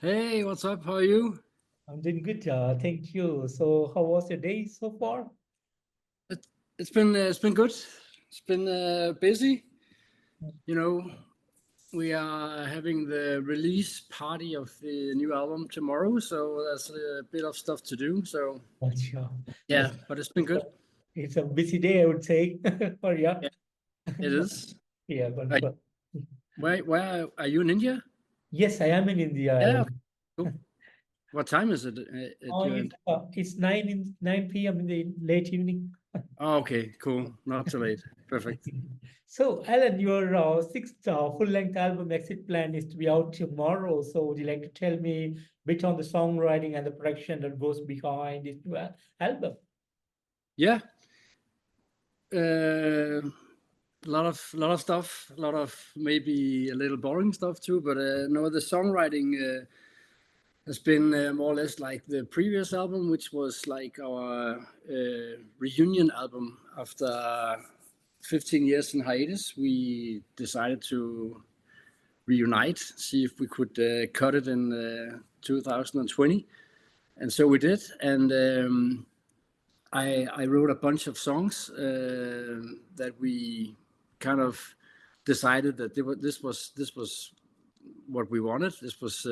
Hey, what's up? How are you? I'm doing good, thank you. So, how was your day so far? It, it's been good. It's been busy. You know, we are having the release party of the new album tomorrow, so there's a bit of stuff to do. So Not sure. yeah, That's but it's been it's a good. it's a busy day, I would say. For yeah, Yeah, it is. yeah, Are, but where are you in India? yes, I am in Yeah, India. cool. What time is it at Oh, your end? it's 9 p.m. in the late evening. Oh, okay, cool. Not too late. Perfect. So, Alan, your sixth full-length album, Exit Plan, is to be out tomorrow. So, would you like to tell me a bit on the songwriting and the production that goes behind this new album? Yeah. A lot of stuff, a lot of maybe a little boring stuff too. But no, the songwriting has been more or less like the previous album, which was like our reunion album after 15 years in hiatus. We decided to reunite, see if we could cut it in 2020, and so we did. And I wrote a bunch of songs that we kind of decided that this was what we wanted. This was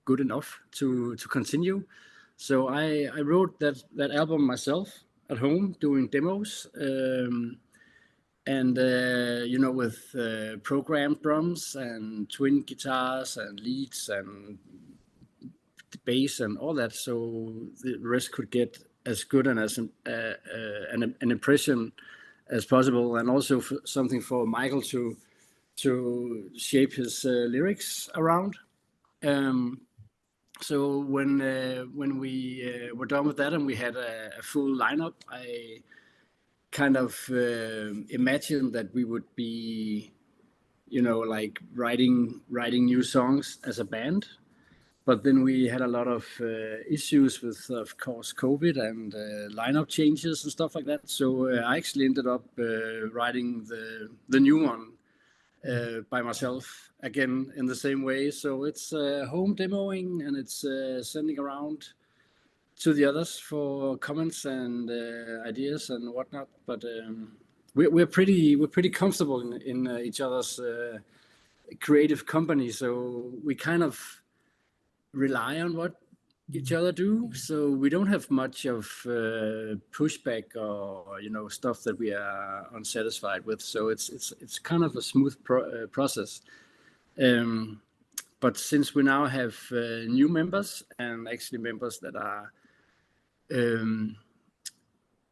good enough to continue. So I wrote that album myself at home doing demos, and with programmed drums and twin guitars and leads and bass and all that, so the rest could get as good and as an impression as possible, and also for something for Michael to shape his lyrics around. Um, so when we were done with that and we had a full lineup, I kind of imagined that we would be, like writing new songs as a band. But then we had a lot of issues with, of course, COVID and lineup changes and stuff like that. So I actually ended up writing the new one by myself again in the same way. So it's home demoing, and it's sending around to the others for comments and ideas and whatnot. But we're pretty comfortable in each other's creative company, so we kind of rely on what each other do. So we don't have much of pushback or stuff that we are unsatisfied with. So it's kind of a smooth process. Um, but since we now have new members, and actually members that are um,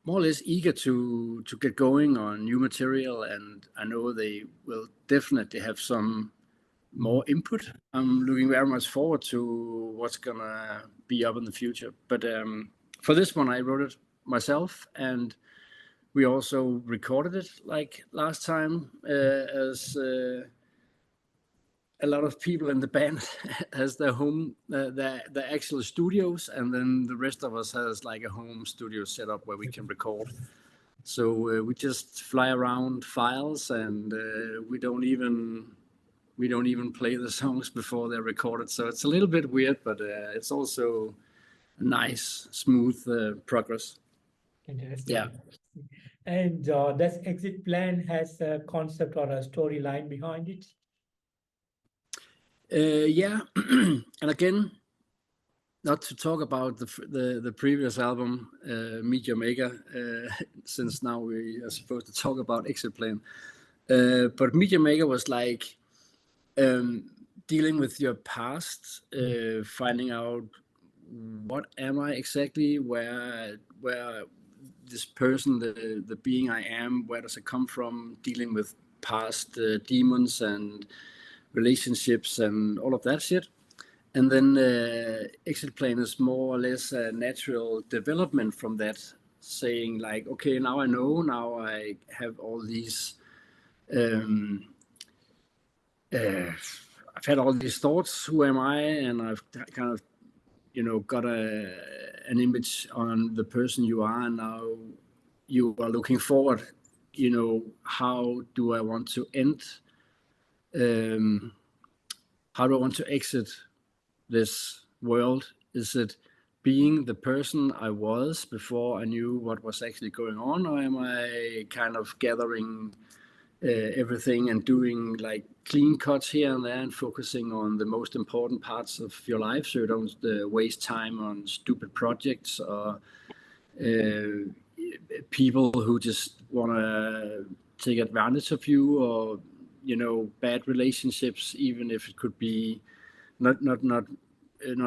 more or less eager to get going on new material, and I know they will definitely have some more input. I'm looking very much forward to what's gonna be up in the future. But for this one, I wrote it myself, and we also recorded it like last time, as a lot of people in the band has their home, their actual studios, and then the rest of us has like a home studio setup where we can record. So we just fly around files, and we don't even play the songs before they're recorded. So it's a little bit weird, but it's also a nice, smooth progress. Yeah. Interesting. And does Exit Plan has a concept or a storyline behind it? Yeah. And again, not to talk about the previous album, Meet Your Maker, since now we are supposed to talk about Exit Plan. But Meet Your Maker was like um, dealing with your past, finding out what am I exactly, where this person, the being I am, where does it come from, dealing with past demons and relationships and all of that shit. And then exit plan is more or less a natural development from that, saying like, okay, now I know, now I have all these um, I've had all these thoughts, who am I, and I've kind of got an image on the person you are, and now you are looking forward. How do I want to end um, how do I want to exit this world? Is it being the person I was before I knew what was actually going on, or am I kind of gathering everything and doing like clean cuts here and there and focusing on the most important parts of your life, so you don't waste time on stupid projects or people who just want to take advantage of you, or bad relationships, even if it could be not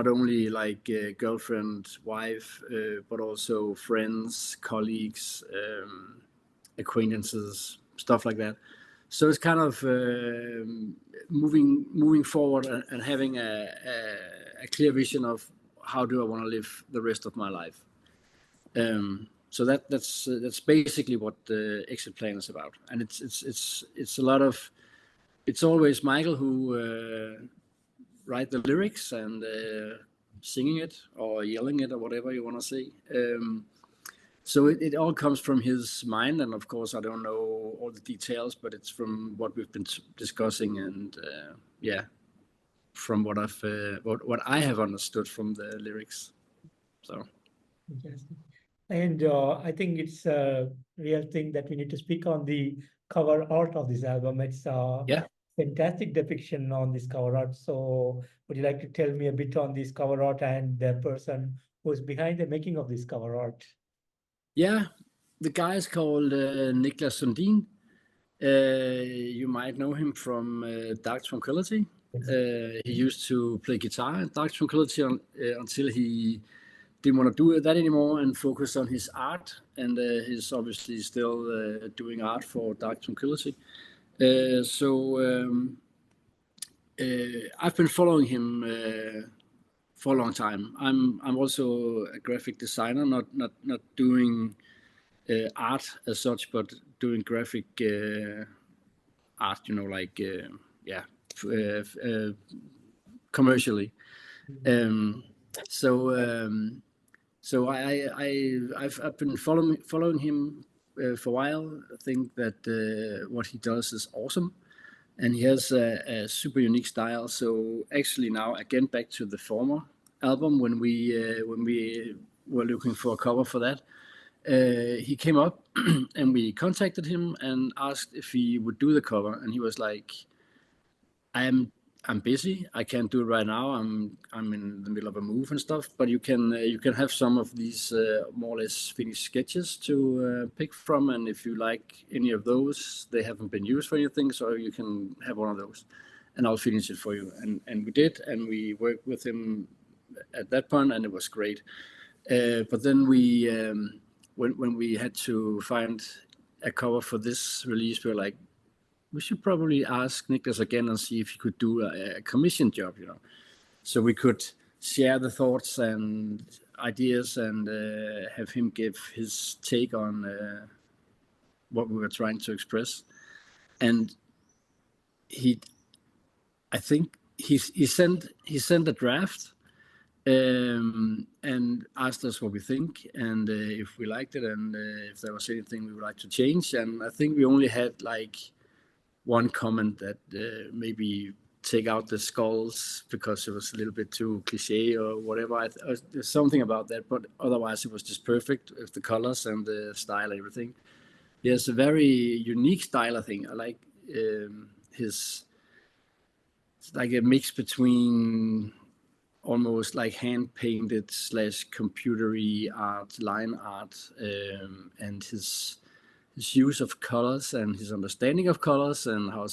only like girlfriend, wife, but also friends, colleagues, acquaintances, stuff like that. So it's kind of moving forward and having a clear vision of how do I want to live the rest of my life. So that's basically what the exit plan is about, and it's a lot of, it's always Michael who write the lyrics and singing it or yelling it or whatever you want to say. So it all comes from his mind, and of course I don't know all the details, but it's from what we've been discussing, and from what I have understood from the lyrics. So. Interesting. And I think it's a real thing that we need to speak on the cover art of this album. It's a fantastic depiction on this cover art. So would you like to tell me a bit on this cover art and the person who's behind the making of this cover art? Yeah, the guy is called Niklas Sundin. You might know him from Dark Tranquillity. He used to play guitar in Dark Tranquillity until he didn't want to do that anymore and focus on his art. And he's obviously still doing art for Dark Tranquillity. I've been following him for a long time. I'm also a graphic designer, not doing art as such, but doing graphic art, like commercially. So I've been following him for a while. I think that what he does is awesome, and he has a super unique style. So actually now again back to the former album, when we were looking for a cover for that, he came up and we contacted him and asked if he would do the cover, and he was like, I'm busy. I can't do it right now. I'm in the middle of a move and stuff. But you can have some of these more or less finished sketches to pick from, and if you like any of those, they haven't been used for anything, so you can have one of those, and I'll finish it for you. And we did, and we worked with him at that point, and it was great. But then we when we had to find a cover for this release, we were like, we should probably ask Niklas again and see if he could do a commission job, so we could share the thoughts and ideas and have him give his take on what we were trying to express. And I think he sent a draft and asked us what we think, and if we liked it, and if there was anything we would like to change. And I think we only had like one comment that maybe take out the skulls because it was a little bit too cliche or whatever. There's something about that, but otherwise it was just perfect with the colors and the style and everything. He has a very unique style, I think. I like it's like a mix between almost like hand-painted / computery art, line art, and his use of colors and his understanding of colors and how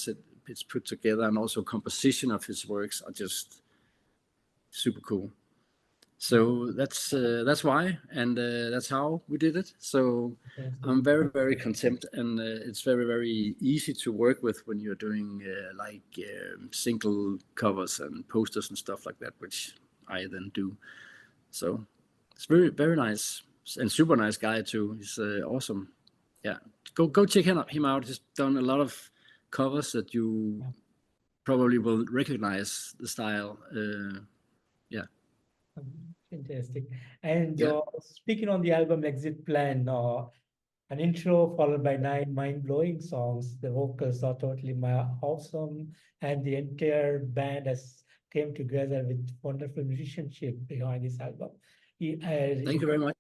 it's put together, and also composition of his works are just super cool. So that's why, and that's how we did it. So I'm very, very content, and it's very, very easy to work with when you're doing single covers and posters and stuff like that, which I then do. So it's very, very nice, and super nice guy too. He's awesome. Yeah, go check him out. He's done a lot of covers that you probably will recognize the style. Fantastic. And speaking on the album Exit Plan, an intro followed by 9 mind-blowing songs. The vocals are totally awesome, and the entire band has came together with wonderful musicianship behind this album. Thank you very much.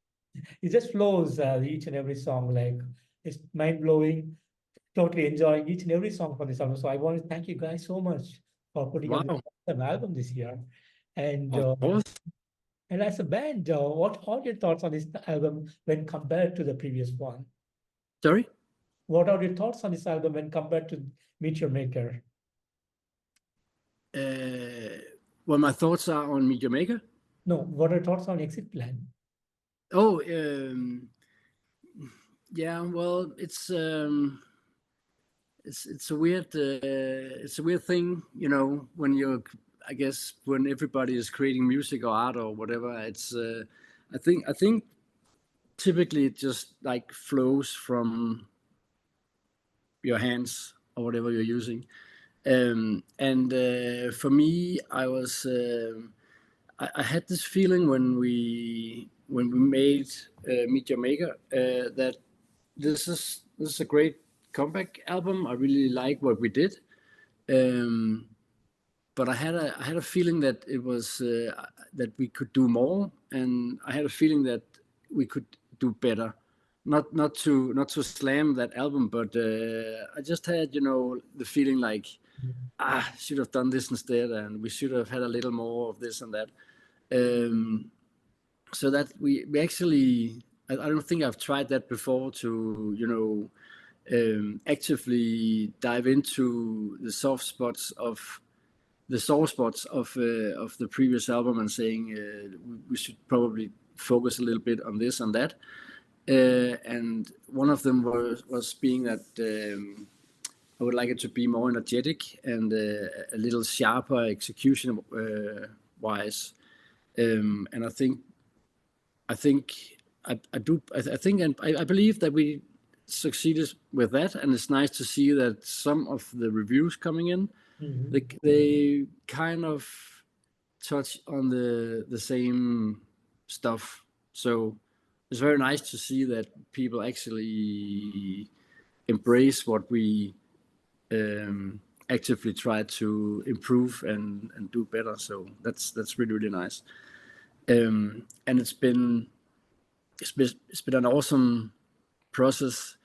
It just flows each and every song, like it's mind blowing. Totally enjoying each and every song from this album. So I want to thank you guys so much for putting out this awesome album this year. And of course. And as a band, what are your thoughts on this album when compared to the previous one? Sorry? What are your thoughts on this album when compared to Meet Your Maker? What my thoughts are on Meet Your Maker? No, what are your thoughts on Exit Plan? Oh, yeah. Well, it's a weird thing, you know, when you're, I guess, when everybody is creating music or art or whatever. It's I think typically it just like flows from your hands or whatever you're using. For me, I had this feeling when we made Meet Your Maker that this is a great comeback album. I really like what we did, but I had a feeling that it was that we could do more, and I had a feeling that we could do better. Not to slam that album, but I just had, you know, the feeling like, should have done this instead, and we should have had a little more of this and that. So that we actually, I don't think I've tried that before, to, you know, actively dive into the soft spots of the sore spots of the previous album and saying we should probably focus a little bit on this and that. And one of them was being that I would like it to be more energetic and a little sharper execution wise. And I think I believe that we succeeded with that, and it's nice to see that some of the reviews coming in, they kind of touch on the same stuff. So it's very nice to see that people actually embrace what we actively try to improve and do better. So that's really nice. And it's been an awesome process,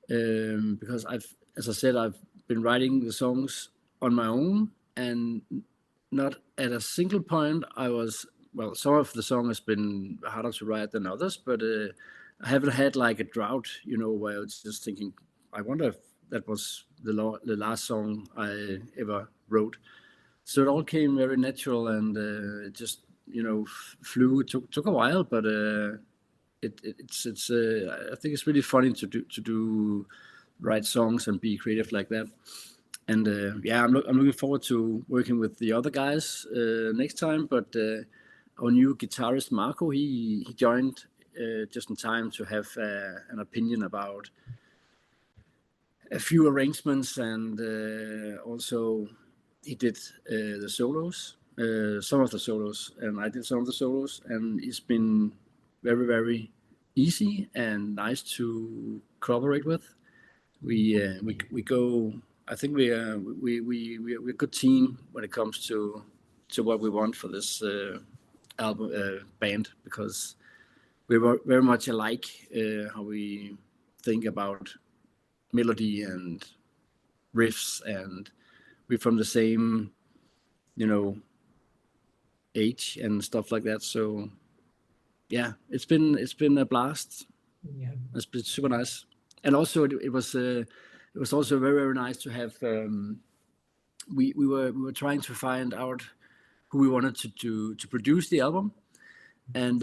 because as I said, I've been writing the songs on my own, and not at a single point some of the song has been harder to write than others, but I haven't had like a drought, you know, where I was just thinking, I wonder if that was the last song I ever wrote. So it all came very natural, and it just, you know, flew. It took a while, but it's I think it's really funny to write songs and be creative like that. And I'm looking forward to working with the other guys next time. But our new guitarist Marco, he joined just in time to have an opinion about a few arrangements, and also he did the solos, some of the solos, and I did some of the solos, and it's been very, very easy and nice to collaborate with. We go. I think we're a good team when it comes to what we want for this album band, because we're very much alike how we think about melody and riffs, and we're from the same, you know, age and stuff like that. So yeah, it's been a blast. Yeah, it's been super nice. And also it was also very, very nice to have we were trying to find out who we wanted to produce the album, and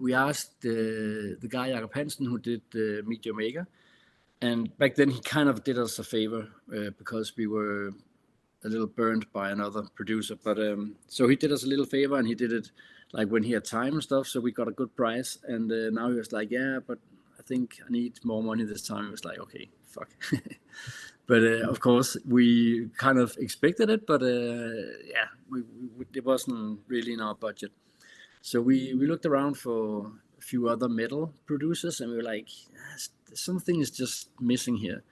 we asked the guy Jakob Hansen, who did Meet Your Maker, and back then he kind of did us a favor because we were a little burned by another producer, but so he did us a little favor, and he did it like when he had time and stuff, so we got a good price. And now he was like, yeah, but I think I need more money this time. It was like, okay, fuck. But of course we kind of expected it, but yeah, it wasn't really in our budget. So we looked around for a few other metal producers, and we were like, something is just missing here.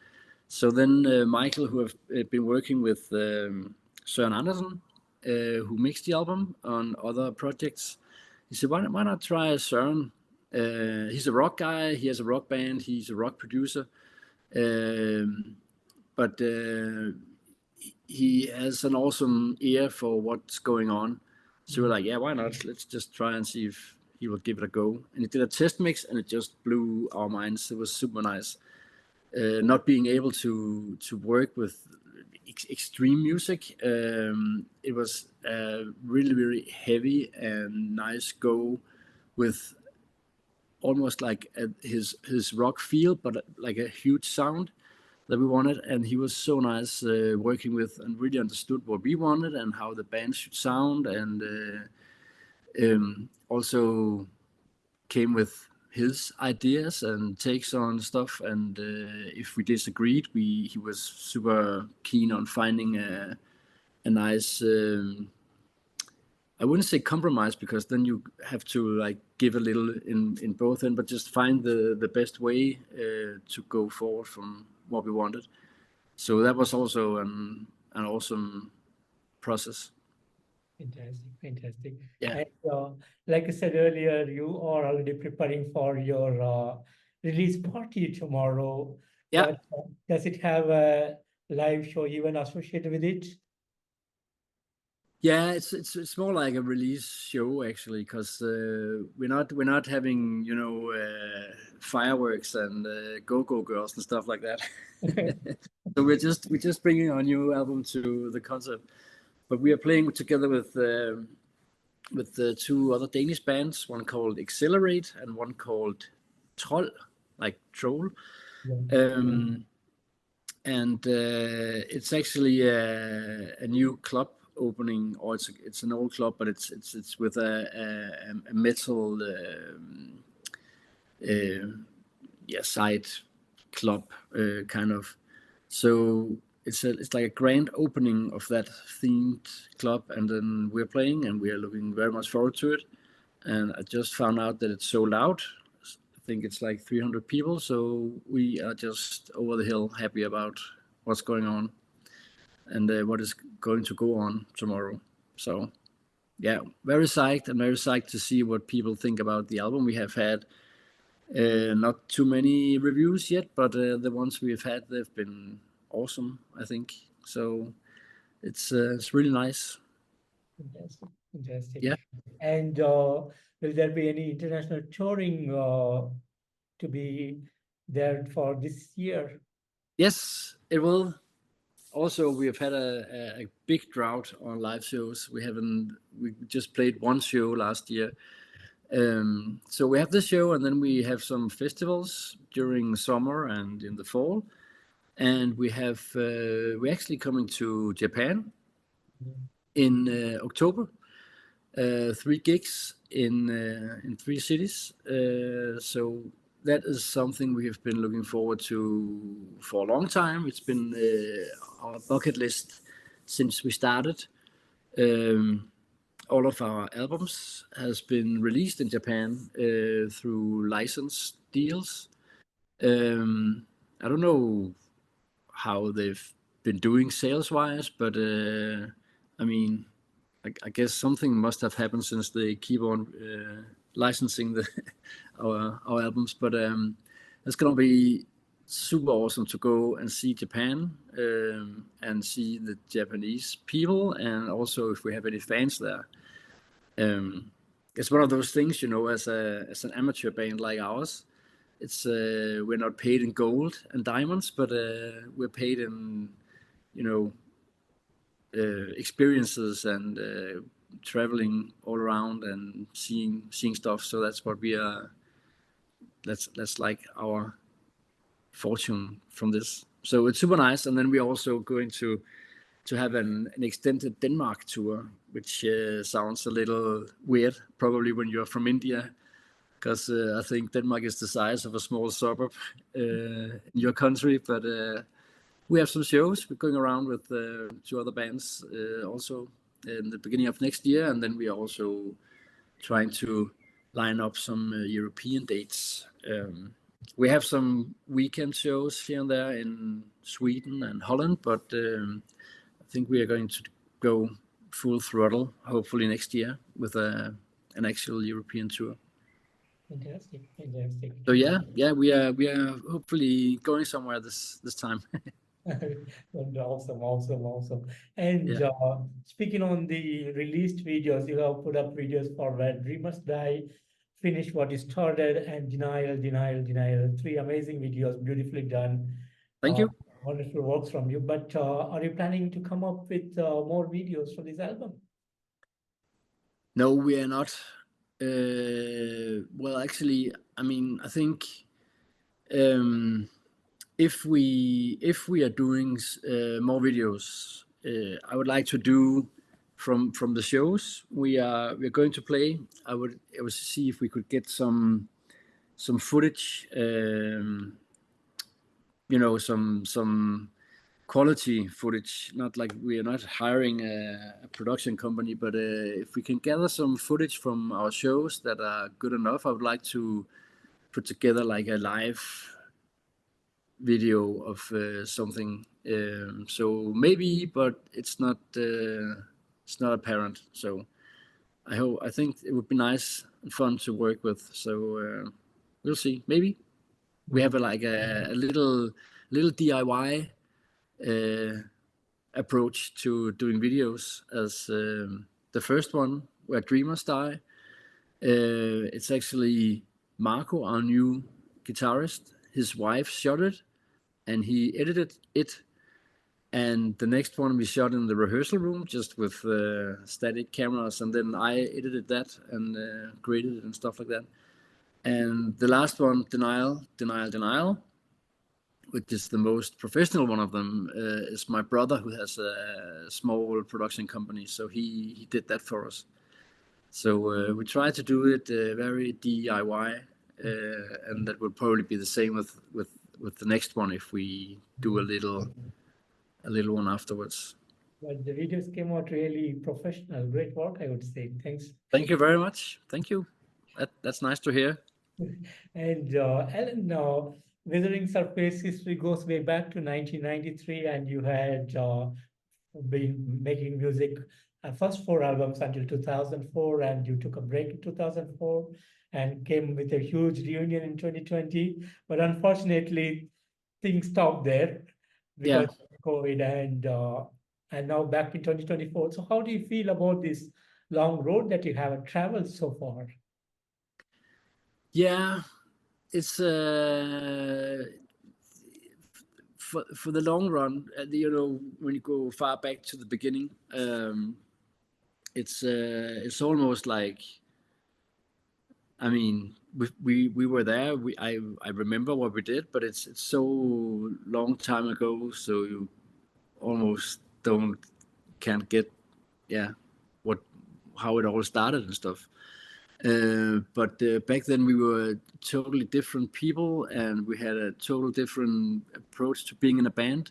So then Michael, who have been working with Soren Andersen, who mixed the album on other projects. He said, why not try Soren? He's a rock guy. He has a rock band. He's a rock producer. But he has an awesome ear for what's going on. So we're like, yeah, why not? Let's just try and see if he will give it a go. And he did a test mix, and it just blew our minds. It was super nice. Not being able to work with extreme music, it was really, really heavy and nice go with almost like his rock feel, but like a huge sound that we wanted. And he was so nice working with, and really understood what we wanted and how the band should sound, and also came with his ideas and takes on stuff. And if we disagreed, he was super keen on finding a nice, I wouldn't say compromise, because then you have to like give a little in both ends, but just find the best way to go forward from what we wanted. So that was also an awesome process. Fantastic. Yeah. And like I said earlier, you are already preparing for your release party tomorrow. Yeah. But does it have a live show even associated with it? Yeah, it's more like a release show actually, because we're not having fireworks and go-go girls and stuff like that. So we're just bringing our new album to the concert, but we are playing together with the two other Danish bands, one called Accelerate and one called Troll, like troll. And it's actually a new club opening, or it's an old club, but it's with a metal side club kind of. So it's like a grand opening of that themed club, and then we're playing, and we are looking very much forward to it. And I just found out that it's sold out. I think it's like 300 people, so we are just over the hill happy about what's going on and what is going to go on tomorrow. So yeah, very psyched to see what people think about the album. We have had not too many reviews yet, but the ones we've had, they've been awesome, I think. So it's really nice. Fantastic. Yeah. And will there be any international touring to be there for this year? Yes, it will. Also, we have had a big drought on live shows. We just played one show last year. So we have this show, and then we have some festivals during summer and in the fall. And we're actually coming to Japan in October. 3 gigs in 3 cities. So that is something we have been looking forward to for a long time. It's been our bucket list since we started. All of our albums has been released in Japan through license deals. I don't know how they've been doing sales-wise, but I mean, I guess something must have happened since they keep on licensing our albums. But it's gonna be super awesome to go and see Japan and see the Japanese people, and also if we have any fans there. It's one of those things, as an amateur band like ours. It's we're not paid in gold and diamonds, but we're paid in experiences and traveling all around and seeing stuff. So that's what we are. That's like our fortune from this. So it's super nice. And then we're also going to have an extended Denmark tour, which sounds a little weird, probably when you're from India, because I think Denmark is the size of a small suburb in your country. But we have some shows. We're going around with 2 other bands also in the beginning of next year, and then we are also trying to line up some European dates. We have some weekend shows here and there in Sweden and Holland, but I think we are going to go full throttle, hopefully next year with an actual European tour. Fantastic, fantastic. So yeah, we are hopefully going somewhere this time. Awesome. And Yeah. speaking on the released videos, you have put up videos for Where Dreamers Die, Finish What You Started, and Denial. Three amazing videos, beautifully done. Thank you. Wonderful works from you. But are you planning to come up with more videos for this album? No, we are not. Well, actually, I mean, I think if we are doing more videos, I would like to do from the shows we're going to play. I would see if we could get some footage, some quality footage. Not like we are not hiring a production company, but if we can gather some footage from our shows that are good enough, I would like to put together like a live video of something. So maybe, but it's not apparent. So I think it would be nice and fun to work with. So we'll see. Maybe we have a little DIY approach to doing videos as the first one, Where Dreamers Die. It's actually Marco, our new guitarist. His wife shot it, and he edited it. And the next one we shot in the rehearsal room, just with static cameras, and then I edited that and graded it and stuff like that. And the last one, Denial, which is the most professional one of them, is my brother, who has a small production company. So he did that for us. So we try to do it very DIY, and that will probably be the same with the next one if we do a little one afterwards. But the videos came out really professional. Great work, I would say. Thanks. Thank you very much. Thank you. That's nice to hear. And Alan, Withering Surface history goes way back to 1993, and you had been making music, first 4 albums until 2004, and you took a break in 2004 and came with a huge reunion in 2020. But unfortunately, things stopped there because of COVID, and now back in 2024. So how do you feel about this long road that you have traveled so far? Yeah, it's for the long run. When you go far back to the beginning, it's almost like, I mean, we were there. I remember what we did, but it's so long time ago, so you almost can't get how it all started and stuff. But back then we were totally different people, and we had a total different approach to being in a band.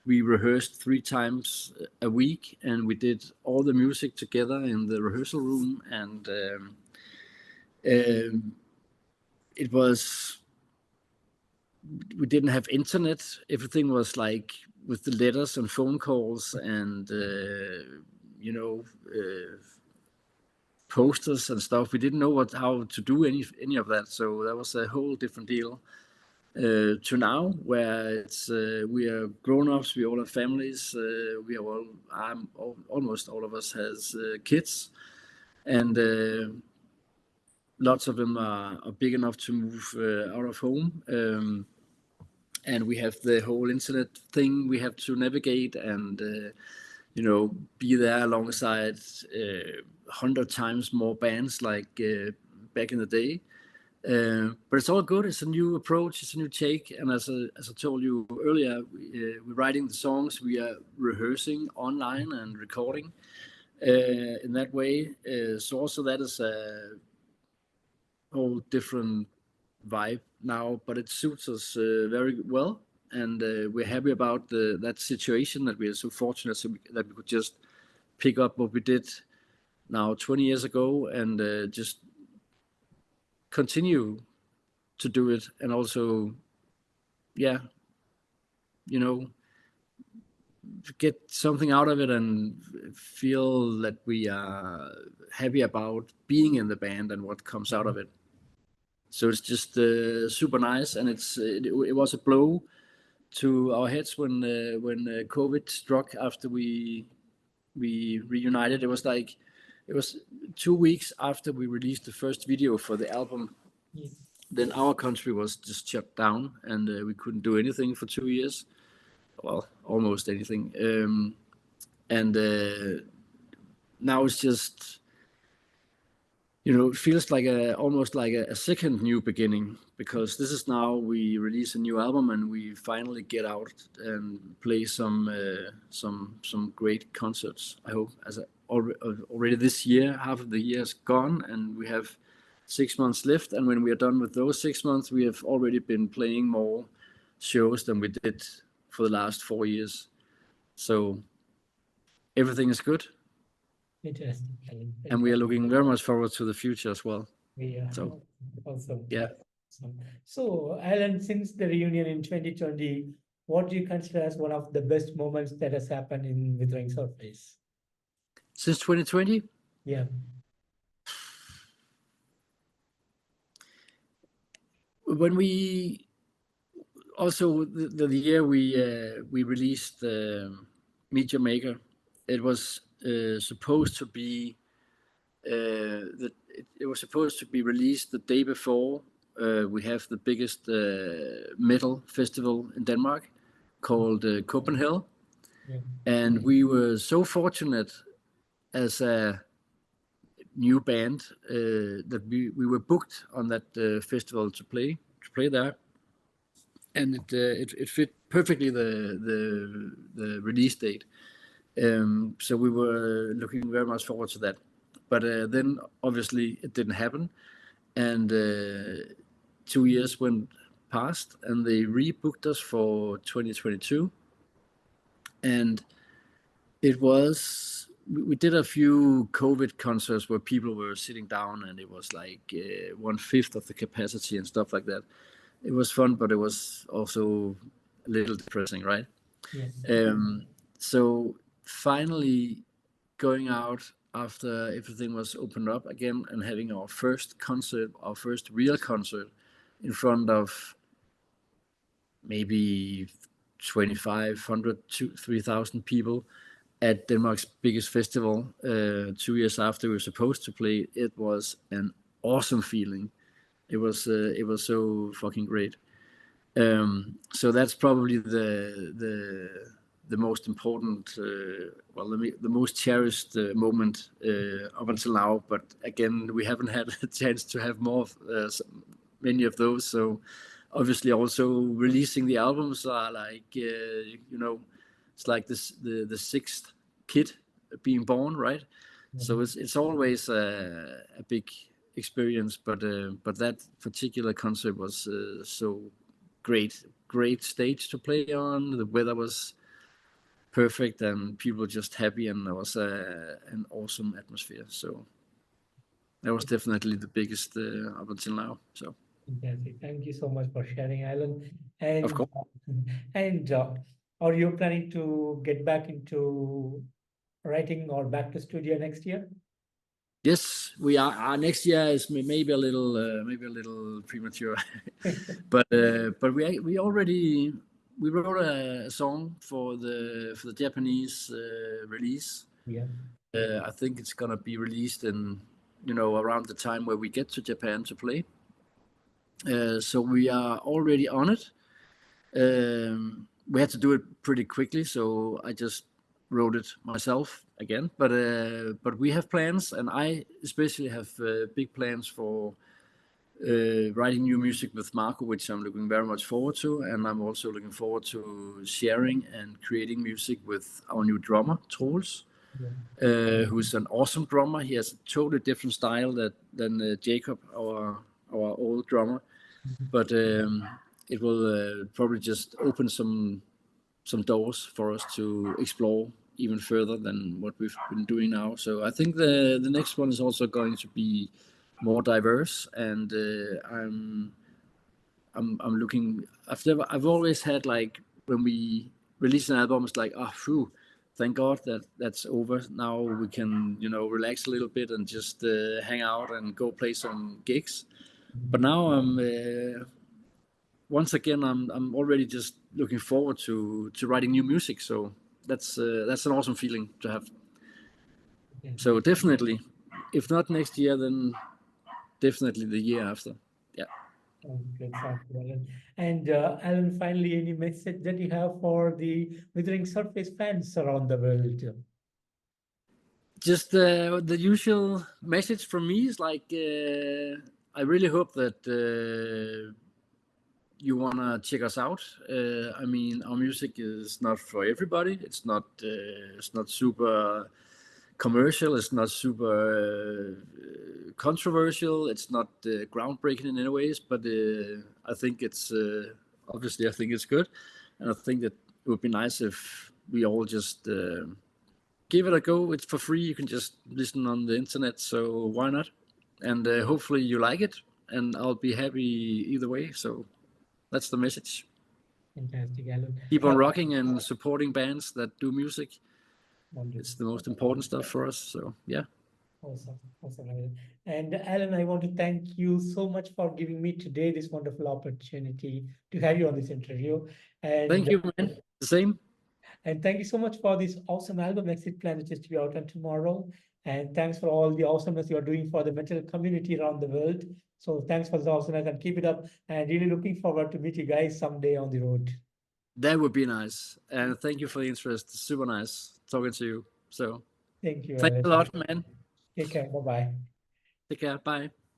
We rehearsed 3 times a week, and we did all the music together in the rehearsal room. And we didn't have internet. Everything was like with the letters and phone calls and posters and stuff. We didn't know how to do any of that. So that was a whole different deal. To now, where it's we are grown-ups, we all have families. Almost all of us has kids, and lots of them are big enough to move out of home. And we have the whole internet thing we have to navigate and be there alongside 100 times more bands like back in the day. But it's all good. It's a new approach. It's a new take. And as I told you earlier, we're writing the songs. We are rehearsing online and recording in that way. So also that is a whole different vibe now, but it suits us very well. And we're happy about that situation, that we are so fortunate that we could just pick up what we did now 20 years ago and just continue to do it. And also, get something out of it and feel that we are happy about being in the band and what comes out of it. So it's just super nice, and it was a blow to our heads when COVID struck after we reunited. It was 2 weeks after we released the first video for the album. Then our country was just shut down, and we couldn't do anything for 2 years. Well, almost anything. And now it's just, it feels like almost like a second new beginning, because this is now we release a new album and we finally get out and play some great concerts. I hope already this year, half of the year is gone, and we have 6 months left. And when we are done with those 6 months, we have already been playing more shows than we did for the last 4 years. So everything is good. Interesting. And we are looking very much forward to the future as well. Yeah. So, awesome. Yeah. So, Alan, since the reunion in 2020, what do you consider as one of the best moments that has happened in Withering Surface? Since 2020? Yeah. When we also the year we released Meet Your Maker, it was supposed to be it was supposed to be released the day before we have the biggest metal festival in Denmark called Copenhagen. Yeah. And we were so fortunate as a new band that we were booked on that festival to play there, and it fit perfectly the release date. So we were looking very much forward to that. But then obviously it didn't happen, and 2 years went past, and they rebooked us for 2022, and we did a few COVID concerts where people were sitting down, and it was like 1/5 of the capacity and stuff like that. It was fun, but it was also a little depressing, right? Yes. So finally going out after everything was opened up again and having our first concert, our first real concert in front of maybe 2,500 to 3,000 people at Denmark's biggest festival 2 years after we were supposed to play. It was an awesome feeling. It was so fucking great. So that's probably the most important, the most cherished moment up until now. But again, we haven't had a chance to have many of those. So obviously, also releasing the albums are like, it's like the sixth kid being born, right? Mm-hmm. So it's always a big experience. But that particular concert was so great stage to play on. The weather was perfect, and people were just happy, and there was an awesome atmosphere. So that was definitely the biggest up until now. So fantastic. Thank you so much for sharing, Alan. And of course. And are you planning to get back into writing or back to studio next year? Yes, we are. Next year is maybe a little premature, but we already wrote a song for the Japanese release. Yeah. I think it's gonna be released in around the time where we get to Japan to play. So we are already on it. We had to do it pretty quickly, so I just wrote it myself again. But we have plans, and I especially have big plans for writing new music with Marco, which I'm looking very much forward to. And I'm also looking forward to sharing and creating music with our new drummer, Troels, who's an awesome drummer. He has a totally different style than Jacob, our old drummer. But it will probably just open some doors for us to explore even further than what we've been doing now. So I think the next one is also going to be more diverse, and I'm looking. I've always had, like, when we release an album, it's like, oh, phew, thank God that's over. Now we can, relax a little bit and just hang out and go play some gigs. But now once again, I'm already just looking forward to writing new music. So that's an awesome feeling to have. So definitely, if not next year, then definitely the year after. Yeah. Good, Alan. And Alan, finally, any message that you have for the Withering Surface fans around the world? Just the usual message from me is like, I really hope that you want to check us out. I mean, our music is not for everybody. It's not super commercial. It's not super controversial. It's not groundbreaking in any ways. But I think it's obviously, I think it's good, and I think that it would be nice if we all just give it a go. It's for free. You can just listen on the internet. So why not? And hopefully you like it, and I'll be happy either way. So that's the message. Fantastic, Alan. Keep on rocking and supporting bands that do music. Wonderful. It's the most important stuff for us. So yeah. Awesome, Alan. And Alan, I want to thank you so much for giving me today this wonderful opportunity to have you on this interview. And thank you, man. The same. And thank you so much for this awesome album Exit Plan, which is to be out on tomorrow. And thanks for all the awesomeness you are doing for the metal community around the world. So thanks for the awesomeness and keep it up. And really looking forward to meet you guys someday on the road. That would be nice. And thank you for the interest. Super nice talking to you. So thank you. Thanks a lot, man. Take care. Bye-bye. Take care. Bye.